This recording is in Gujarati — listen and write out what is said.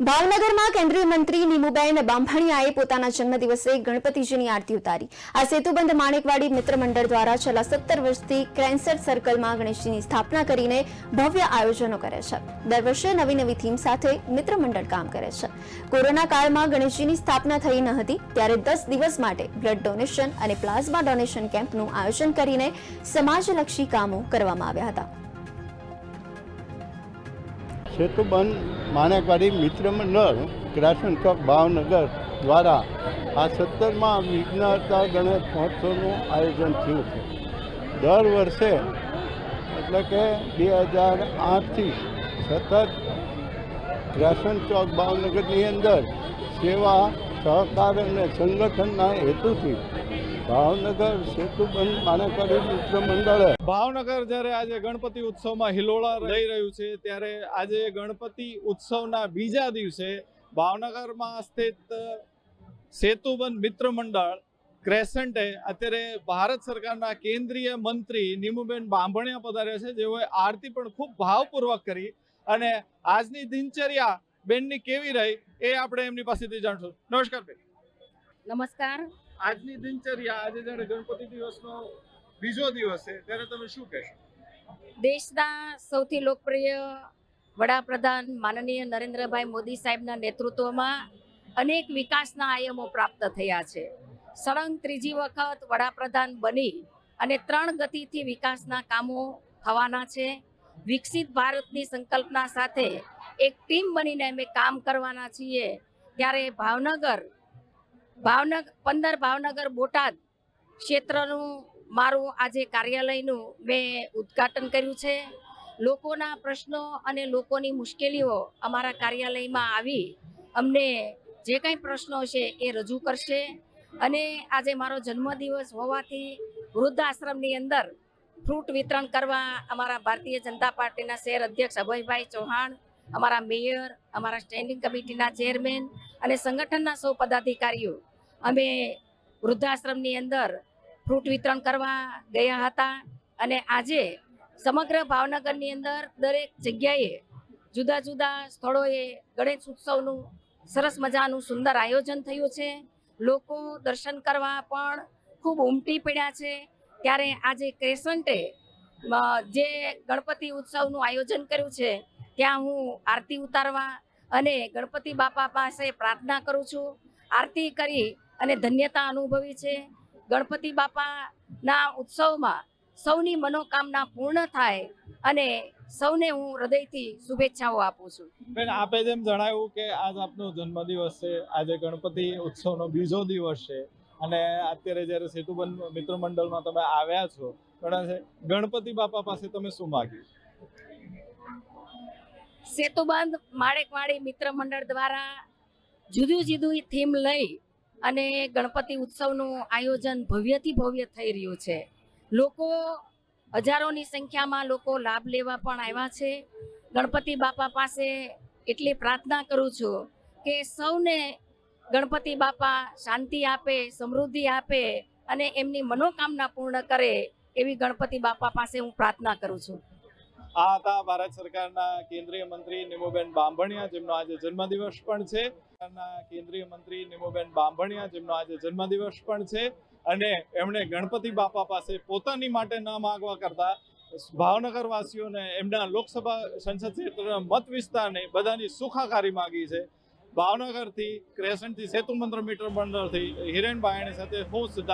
ભાવનગરમાં કેન્દ્રીય મંત્રી નીમુબેન બાંભણિયાએ પોતાના જન્મદિવસે ગણપતિજીની આરતી ઉતારી। આ સેતુબંધ માણેકવાડી મિત્ર મંડળ દ્વારા છેલ્લા 17 વર્ષથી ક્રેન્સર સર્કલમાં ગણેશજીની સ્થાપના કરીને ભવ્ય આયોજનો કરે છે। દર વર્ષે નવી નવી થીમ સાથે મિત્ર મંડળ કામ કરે છે। કોરોના કાળમાં ગણેશજીની સ્થાપના થઈ ન હતી ત્યારે 10 દિવસ માટે બ્લડ ડોનેશન અને પ્લાઝમા ડોનેશન કેમ્પનું આયોજન કરીને સમાજલક્ષી કામો કરવામાં આવ્યા હતા। સેતુબંધ માણેકવાડી મિત્ર મંડળ ક્રાસન ચોક ભાવનગર દ્વારા આ 17મા વિઘ્નહર્તા ગણેશ મહોત્સવનું આયોજન થયું છે। દર વર્ષે એટલે કે 2008થી સતત ક્રાસન ચોક ભાવનગરની અંદર સેવા સહકાર અને સંગઠનના હેતુથી ભાવનગર સેતુબંધ માણેકવાડી મિત્ર મંડળે ભાવનગર જ્યારે આજે ગણપતિ ઉત્સવમાં હિલોળા લઈ રહ્યું છે ત્યારે આજે ગણપતિ ઉત્સવના બીજા દિવસે ભાવનગરમાં સ્થિત સેતુબંધ મિત્ર મંડળ ક્રેસન્ટે અત્યારે ભારત સરકારના કેન્દ્રીય મંત્રી નીમુબેન બાંભણિયા પધાર્યા છે, જેઓએ આરતી પણ ખૂબ ભાવપૂર્વક કરી અને આજની દિનચર્યા બેનની કેવી રહી એ આપણે એમની પાસેથી જાણશું। નમસ્કાર બેન। નમસ્કાર। આજની દિનચર્યા આજે જ્યારે ગણપતિ દિવસનો બીજો દિવસ છે ત્યારે તમે શું કહેશો? દેશના સૌથી લોકપ્રિય વડાપ્રધાન માનનીય નરેન્દ્રભાઈ મોદી સાહેબના નેતૃત્વમાં અનેક વિકાસના આયામો પ્રાપ્ત થયા છે। સળંગ ત્રીજી વખત વડાપ્રધાન બની અને 3 ગતિથી વિકાસના કામો થવાના છે। વિકસિત ભારતની સંકલ્પના સાથે એક ટીમ બનીને અમે કામ કરવાના છીએ। ત્યારે ભાવનગર 15 ભાવનગર બોટાદ ક્ષેત્રનું મારું આજે કાર્યાલયનું મેં ઉદ્ઘાટન કર્યું છે। લોકોના પ્રશ્નો અને લોકોની મુશ્કેલીઓ અમારા કાર્યાલયમાં આવી અમને જે કંઈ પ્રશ્નો છે એ રજૂ કરશે। અને આજે મારો જન્મદિવસ હોવાથી વૃદ્ધાશ્રમની અંદર ફ્રૂટ વિતરણ કરવા અમારા ભારતીય જનતા પાર્ટીના શહેર અધ્યક્ષ અભયભાઈ ચૌહાણ, અમારા મેયર, અમારા સ્ટેન્ડિંગ કમિટીના ચેરમેન અને સંગઠનના સૌ પદાધિકારીઓ અમે વૃદ્ધાશ્રમની અંદર ફ્રૂટ વિતરણ કરવા ગયા હતા। અને આજે સમગ્ર ભાવનગરની અંદર દરેક જગ્યાએ જુદા જુદા સ્થળોએ ગણેશ ઉત્સવનું સરસ મજાનું સુંદર આયોજન થયું છે। લોકો દર્શન કરવા પણ ખૂબ ઉમટી પડ્યા છે। ત્યારે આજે ક્રેસન્ટે જે ગણપતિ ઉત્સવનું આયોજન કર્યું છે ત્યાં હું આરતી ઉતારવા અને ગણપતિ બાપા પાસે પ્રાર્થના કરું છું। આરતી કરી અને ધન્યતા અનુભવી છે। ગણપતિ બાપાના ઉત્સવમાં સૌની મનોકામના પૂર્ણ થાય અને સૌને હું હૃદયથી શુભેચ્છાઓ આપું છું। બેન, આપે જેમ જણાવ્યું કે આજ આપનો જન્મદિવસ છે, આજે ગણપતિ ઉત્સવનો બીજો દિવસ છે અને અત્યારે જ્યારે સેતુબંધ મિત્ર મંડળમાં તમે આવ્યા છો ગણપતિ બાપા પાસે તમે શું માગ્યું? સેતુબંધ માણેકવાડી મિત્ર મંડળ દ્વારા જુદી જુદી થીમ લઈ અને ગણપતિ ઉત્સવનું આયોજન ભવ્યથી ભવ્ય થઈ રહ્યું છે। લોકો હજારોની સંખ્યામાં લોકો લાભ લેવા પણ આવ્યા છે। ગણપતિ બાપા પાસે એટલી પ્રાર્થના કરું છું કે સૌને ગણપતિ બાપા શાંતિ આપે, સમૃદ્ધિ આપે અને એમની મનોકામના પૂર્ણ કરે એવી ગણપતિ બાપા પાસે હું પ્રાર્થના કરું છું। આ હતા ભારત સરકારના કેન્દ્રીય મંત્રી નીમુબેન બાંભણિયા, જેમનો આજે જન્મદિવસ પણ છે। કેન્દ્રીય મંત્રી નીમુબેન બાંભણિયા, જેમનો આજે જન્મદિવસ પણ છે અને એમણે ગણપતિ બાપા પાસે પોતાની માટે ન માગવા કરતા ભાવનગર વાસીઓને એમના લોકસભા સંસદ ક્ષેત્રના મત વિસ્તારને બધાની સુખાકારી માગી છે। ભાવનગરથી ક્રેસન્ટથી સેતુબંધ મિત્ર મંડળથી હિરેન બાયણી સાથે હું